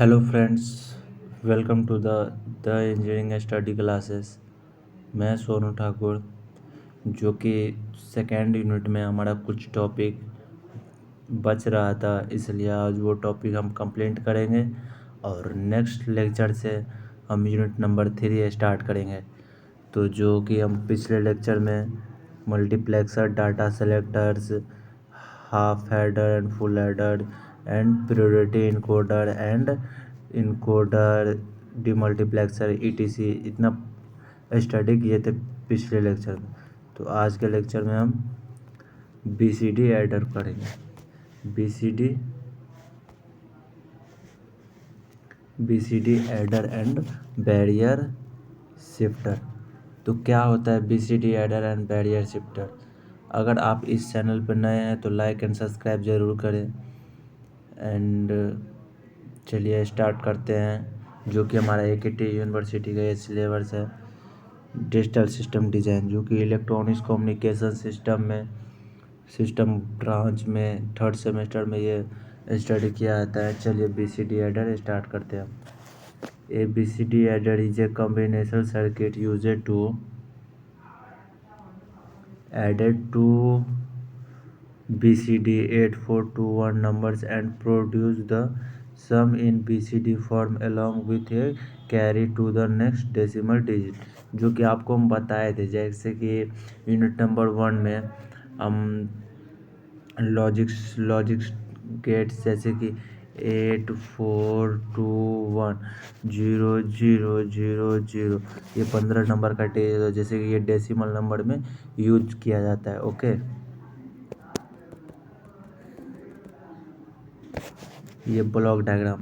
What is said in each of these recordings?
Hello friends, welcome to the engineering study classes. मैं सोनू ठाकुर, जो कि सेकेंड यूनिट में हमारा कुछ टॉपिक बच रहा था, इसलिए आज वो टॉपिक हम कंप्लीट करेंगे और नेक्स्ट लेक्चर से हम यूनिट नंबर 3 स्टार्ट करेंगे। तो जो कि हम पिछले लेक्चर में multiplexer, data selectors, half header and full header and priority encoder and encoder, demultiplexer, etc इतना स्टडी किए थे पिछले लेक्चर में। तो आज के लेक्चर में हम बीसीडी एडर करेंगे। BCD adder and barrier shifter. तो क्या होता है BCD adder and barrier shifter? अगर आप इस चैनल पर नए हैं तो लाइक एंड सब्सक्राइब ज़रूर करें। एंड चलिए स्टार्ट करते हैं। जो कि हमारा AKT यूनिवर्सिटी का ये सिलेबस है, डिजिटल सिस्टम डिज़ाइन, जो कि इलेक्ट्रॉनिक्स कम्युनिकेशन सिस्टम में, सिस्टम ब्रांच में थर्ड सेमेस्टर में ये स्टडी किया जाता है। चलिए बीसीडी एडर स्टार्ट करते हैं। A BCD adder is a combination circuit used to added to BCD 8421 numbers and produce the sum in BCD form along with a carry to the next decimal digit। जो कि आपको हम बताए थे, जैसे कि यूनिट नंबर 1 में हम लॉजिक्स गेट्स, जैसे कि 84210000, ये 15 नंबर का जैसे कि ये डेसिमल नंबर में यूज किया जाता है। ओके, ये ब्लॉक डायग्राम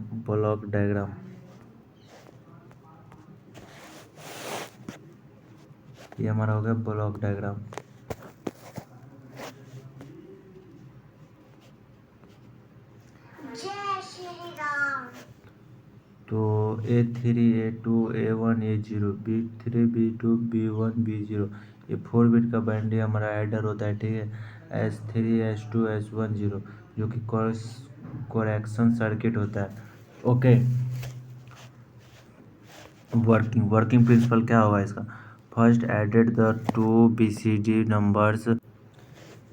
ये हमारा हो गया ब्लॉक डायग्राम। तो A3 A2 A1 A0 B3 B2 B1 B0, ये 4 बिट का बाइनरी हमारा एडर होता है। ठीक है, S3 S2 S1 0, जो कि कोरेक्शन सर्किट होता है। ओके, वर्किंग प्रिंसिपल क्या होगा इसका? First added the two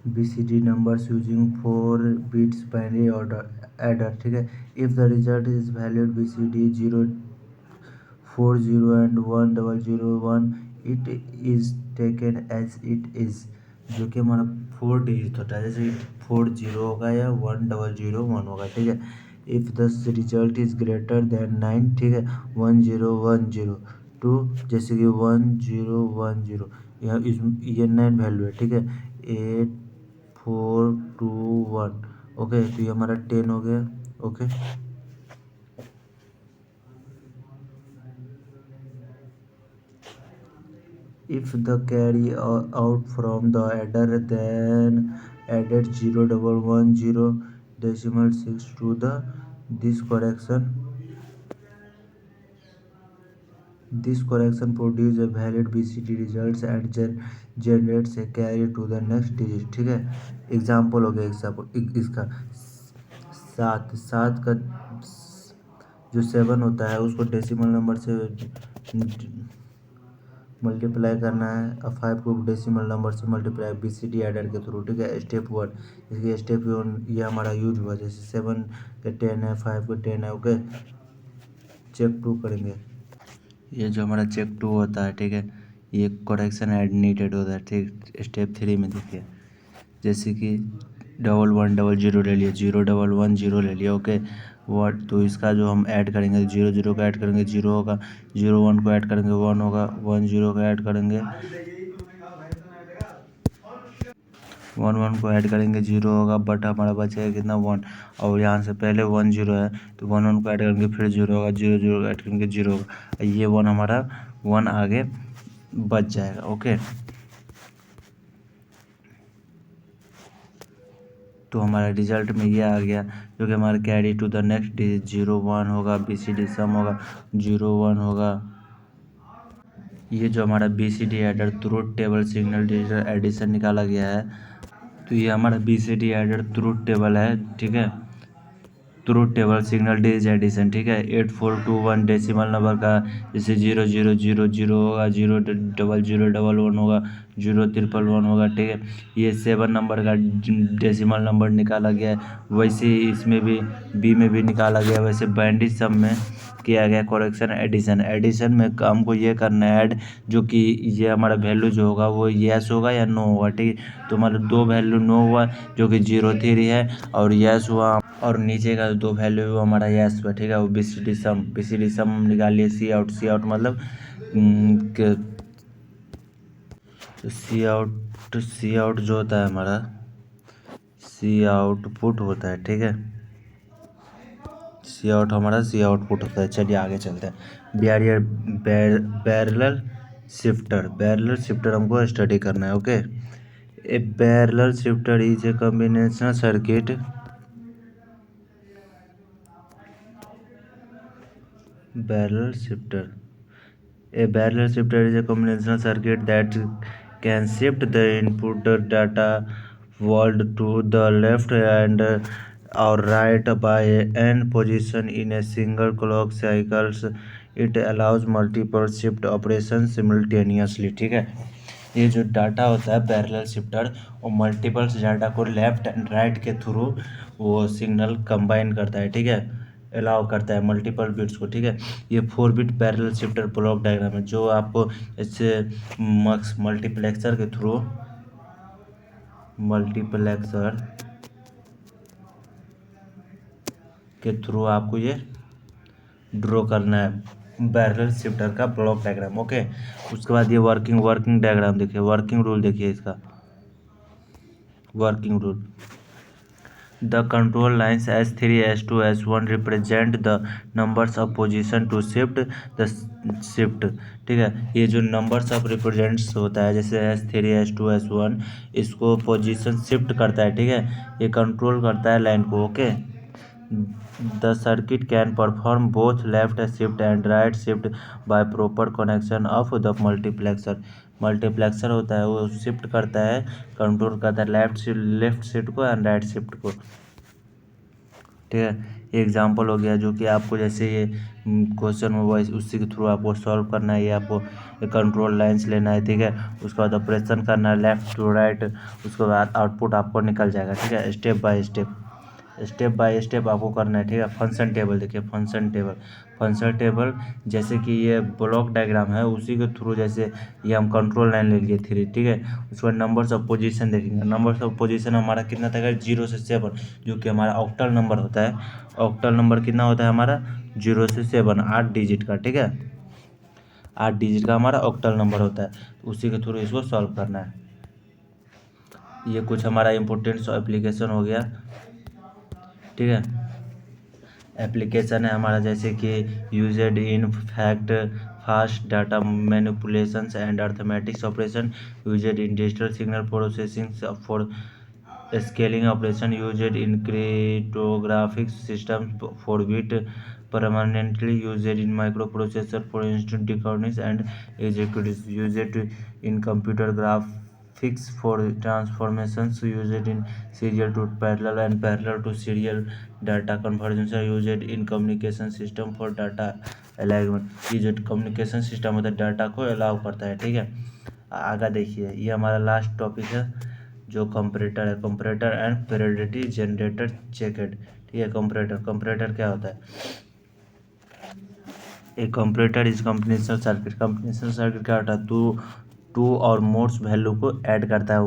BCD numbers using 4 bits binary adder। ठीक है, if the result is valid BCD 040 and 1001, it is taken as it is. जो कि हमारा 4 डिजिट होता है, जैसे 40 होगा या 1001 होगा। ठीक है, if the result is greater then 9, ठीक है, 1010 टू, जैसे कि 1010, यह ये 9 वैल्यू है। ठीक है, 8421। ओके, तो ये हमारा 10 हो गया। Okay, if the carry out from the adder then added 0110 decimal 6 to the this correction produce a valid BCD results and generates a carry to the next digit। ठीक है, एग्जाम्पल हो गया। इसका 7 का जो 7 होता है उसको डेसिमल नंबर से मल्टीप्लाई करना है, और 5 को डेसिमल नंबर से मल्टीप्लाई BCD एडर के थ्रू। ठीक है, स्टेप 1, इसलिए स्टेप 1 ये हमारा यूज हुआ। जैसे 7 के 10 है, 5 के 10 है। ओके, चेक 2 करेंगे। ये जो हमारा चेक 2 होता है, ठीक है, ये करेक्शन एड नीडेड होता है। ठीक, स्टेप 3 में देखिए, जैसे कि 1100 ले लिया, 0110 ले लिया। ओके, तो इसका जो हम ऐड करेंगे, 00 का ऐड करेंगे 0 होगा, 01 को ऐड करेंगे 1 होगा, 10 का ऐड करेंगे 11 को ऐड करेंगे 0 होगा, बट हमारा बचेगा कितना 1। और यहाँ से पहले 10 है तो 11 को ऐड करेंगे फिर 0 होगा, 00 को ऐड करेंगे 0 होगा, ये 1 हमारा 1 आगे बच जाएगा। ओके, तो हमारा रिजल्ट में ये आ गया, जो कि हमारा carry to the next digit 01 होगा, BCD सम होगा 01 होगा। ये जो हमारा BCD adder truth table signal digital addition निकाला गया है, तो ये हमारा BCD एडर ट्रूथ टेबल है। ठीक है, truth table signal digit addition, ठीक है। 8421 डेसिमल नंबर का, जैसे 0000 होगा, 00011 होगा, 01111 होगा, ठीक है। ये 7 नंबर का डेसिमल नंबर निकाला गया है। वैसे ही इसमें भी बी में भी निकाला गया। वैसे बाइनरी सम में किया गया करेक्शन एडिशन। एडिशन में हमको ये करना है ऐड, जो कि ये हमारा वैल्यू जो होगा वो यस होगा या नो होगा, ठीक है। तो हमारा 2 वैल्यू नो हुआ जो कि 03 है, और यस हुआ, और नीचे का 2 वैल्यू वो हमारा यस हुआ, ठीक है। वो बीसीडी सम निकालिए। सी आउट मतलब सी आउट जो होता है हमारा, सी आउटपुट होता है, ठीक है। सी आउट हमारा सी आउटपुट होता है। चलिए आगे चलते हैं। बैरलर शिफ्टर हमको स्टडी करना है, okay. A barrel shifter is a combinational circuit barrel shifter. A barrel shifter is a combinational circuit that can shift the input data world to the left and or right by n position in a single clock cycles. It allows multiple shift operations simultaneously, ठीक है। ये जो data होता है parallel shifter, वो multiples data को left and right के through वो सिग्नल कंबाइन करता है, ठीक है। अलाउ करता है मल्टीपल बिट्स को, ठीक है। ये 4 bit parallel shifter block diagram है, जो आपको इससे मल्टीप्लेक्सर के थ्रू आपको ये ड्रॉ करना है पैरेलल शिफ्टर का ब्लॉक डायग्राम, ओके। उसके बाद ये वर्किंग डायग्राम देखिए, वर्किंग रूल देखिए इसका। Working rule, the control lines S3, S2, S1 represent the numbers of position to shift the shift, ठीक है। ये जो नंबर्स ऑफ रिप्रेजेंट्स होता है, जैसे S3, S2, S1, इसको पोजीशन शिफ्ट करता है, ठीक है। ये कंट्रोल करता है लाइन को, okay. The circuit can perform both left shift and right shift by proper connection of the multiplexer होता है, वो शिफ्ट करता है, कंट्रोल करता है लेफ्ट शिफ्ट को एंड राइट शिफ्ट को, ठीक है। ये एग्जांपल हो गया, जो कि आपको जैसे ये क्वेश्चन में वॉइस उसी के थ्रू आपको सॉल्व करना है। ये आपको कंट्रोल लाइंस लेना है, ठीक है। उसके बाद ऑपरेशन करना है लेफ्ट टू राइट, उसके बाद आउटपुट आपको निकल जाएगा, ठीक है। स्टेप बाय स्टेप आपको करना है, ठीक है। फंक्शन टेबल देखिए, फंक्शन टेबल जैसे कि ये ब्लॉक डायग्राम है, उसी के थ्रू जैसे ये हम कंट्रोल लाइन ले लिए 3, ठीक है। उसके बाद नंबर्स ऑफ पोजीशन देखेंगे। नंबर्स ऑफ पोजीशन हमारा कितना तक है, 0 से 7, जो कि हमारा ऑक्टल नंबर होता है। ऑक्टल नंबर कितना होता है हमारा, 0 से 7, 8 डिजिट का, ठीक है। 8 डिजिट का हमारा ऑक्टल नंबर होता है, उसी के थ्रू इसको सॉल्व करना है। ये कुछ हमारा इम्पोर्टेंट एप्लीकेशन हो गया, ठीक है। एप्लीकेशन है हमारा, जैसे कि used in fact fast data manipulations and arithmetics operation, used in digital signal processing for scaling operation, used in cryptographic system for bit permanently used in microprocessor for instant decoding and execution, used in computer graphics for transformations, used in serial to parallel and parallel to serial data conversions, used in communication system for data alignment। ये जो communication system होता है data को allow करता है, ठीक है। आगे देखिए, ये हमारा लास्ट टॉपिक है जो कंपैरेटर है, कंपैरेटर एंड पेरियोडिटी जनरेटर चेकड, ठीक है। कंपैरेटर क्या होता है, एक कंपैरेटर इज कॉम्बिनेशनल सर्किट क्या होता है, टू और मोर्स वैल्यू को ऐड करता है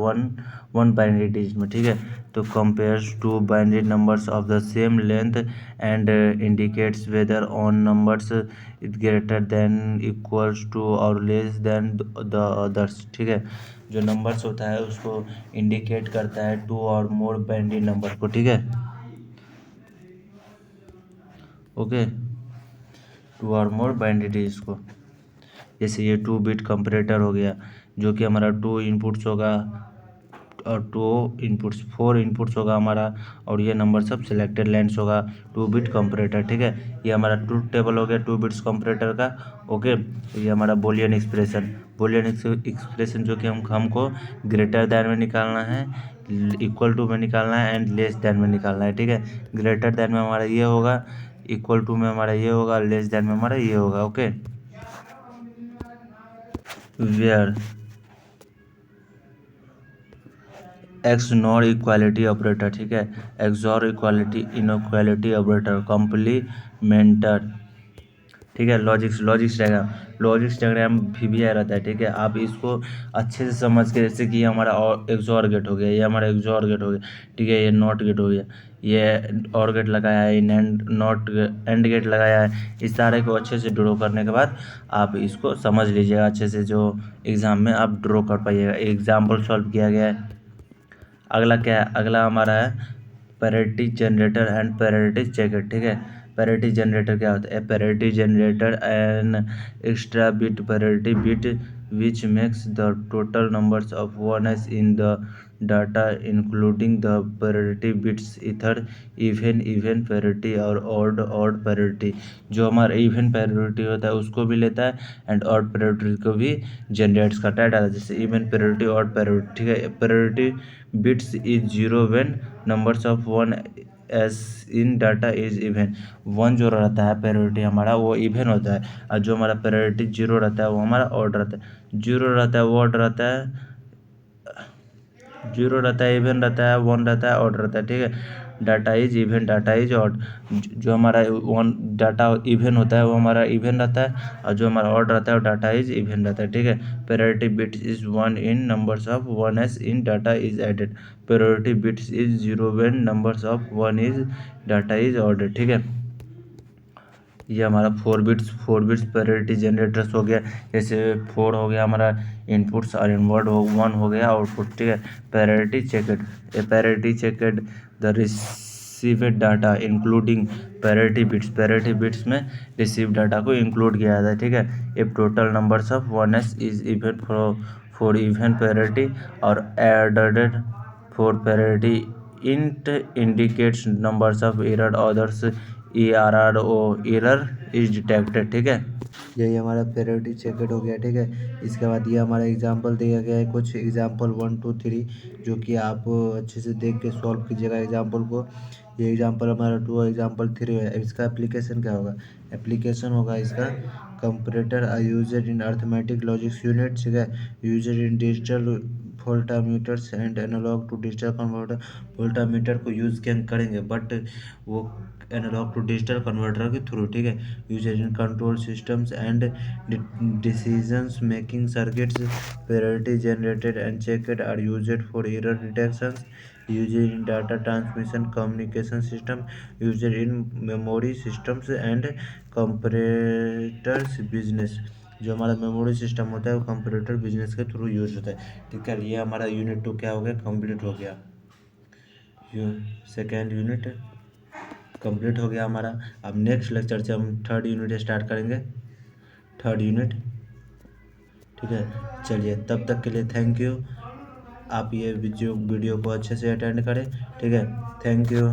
वन बाइनरी डिजिट में, ठीक है। तो compares two binary numbers of the same length and indicates whether on numbers is greater than equals to और लेस देन द अदर्स, ठीक है। जो नंबर्स होता है उसको इंडिकेट करता है 2 और मोर बाइनरी नंबर को, ठीक है, ओके। 2 और मोर बाइनरी डिजिट्स को, जैसे ये 2 बिट कंपैरेटर हो गया, जो कि हमारा 2 इनपुट्स होगा और 4 इनपुट्स होगा हमारा, और ये नंबर सब सिलेक्टेड लेंस होगा। 2 बिट कंपैरेटर, ठीक है। ये हमारा ट्रूथ टेबल हो गया 2 बिट्स कंपैरेटर का, ओके। तो ये हमारा बूलियन एक्सप्रेशन जो कि हमको ग्रेटर दैन में निकालना है इक्वल टू में निकालना है एंड लेस देन में निकालना है, ठीक है। ग्रेटर देन में हमारा ये होगा, इक्वल टू में हमारा ये होगा, लेस देन में हमारा ये होगा। Okay, where X NOR equality operator, ठीक है। एक्स और इक्वालिटी इनइक्वालिटी ऑपरेटर कॉम्प्लीमेंटर, ठीक है। Logics diagram, logics diagram VBI रहता है, ठीक है। आप इसको अच्छे से समझ के, जैसे कि हमारा और एक्सॉर गेट हो गया, ये हमारा एक्सॉर गेट हो गया, ठीक है। ये नॉट गेट हो गया, ये और गेट लगाया है, नॉट एंड गेट लगाया है। इस सारे को अच्छे से ड्रॉ करने के बाद आप इसको समझ लीजिएगा अच्छे से, जो एग्ज़ाम में आप ड्रॉ कर पाइएगा। एग्जाम्पल सॉल्व किया गया है। अगला क्या है, अगला हमारा है parity generator and parity checker, ठीक है। पैरिटी जनरेटर क्या होता है? Parity generator an extra bit parity bit which makes the total numbers of वनस in the data including the parity bits इधर इवन पैरिटी और ऑड पैरिटी। जो हमारा even parity होता है उसको भी लेता है एंड ऑड पैरिटी को भी जनरेट्स करता है डाटा, जैसे इवन पैरिटी, ऑड पैरिटी, ठीक है। Parity bits is zero when numbers of ones in data is even. One जो रहता है पैरिटी हमारा वो इवन होता है, और जो हमारा पैरिटी जीरो रहता है वो हमारा ऑड रहता है। जीरो रहता है वो ऑड रहता है, जीरो रहता है, इवन रहता है, वन रहता है, ऑड रहता है, ठीक है। Data is even, data is odd. जो हमारा वन डाटा इवन होता है वो हमारा इवन रहता है, और जो हमारा ऑड रहता है वो डाटा इज इवन रहता है, ठीक है। Parity bit is one in numbers of ones in data is added. Parity bits is zero when numbers of one is data is order, ठीक है। ये हमारा 4 बिट्स पैरिटी जनरेटर्स हो गया। जैसे 4 हो गया हमारा इनपुट्स और इनवर्ड हो, 1 हो गया आउटपुट, ठीक है। Parity checked, a parity checked the received data including parity bits में रिसीव डाटा को इंक्लूड किया जाता है, ठीक है। If total numbers of ones is even for even parity और added for parity int indicates numbers of error others ERRO error is detected, ठीक है। यही हमारा पैरिटी चेकड हो गया, ठीक है। इसके बाद ये हमारा एग्जांपल दिया गया है, कुछ एग्जांपल 1 2 3 जो कि आप अच्छे से देख के सॉल्व कीजिएगा एग्जांपल को। ये एग्जांपल हमारा 2 एग्जांपल 3 है। इसका एप्लीकेशन क्या होगा? एप्लीकेशन होगा इसका comparator used in arithmetic logic unit, ठीक है। Used in digital voltameters and analogue to digital converter. Voltameter को यूज़ करेंगे बट वो एनालॉग टू डिजिटल कन्वर्टर के थ्रू, ठीक है। Used in control systems and decisions making circuits. Parity generated and checked are used for error detections. Used in data transmission communication system. Used in memory systems and comparators business. जो हमारा memory system होता है वो computer business के through use होता है, ठीक है। ये हमारा यूनिट 2 क्या हो गया? कंप्लीट हो गया। सेकेंड यूनिट कंप्लीट हो गया हमारा। अब नेक्स्ट लेक्चर से हम थर्ड यूनिट स्टार्ट करेंगे, थर्ड यूनिट, ठीक है। चलिए तब तक के लिए थैंक यू। आप ये वीडियो को अच्छे से अटेंड करें, ठीक है। Thank you.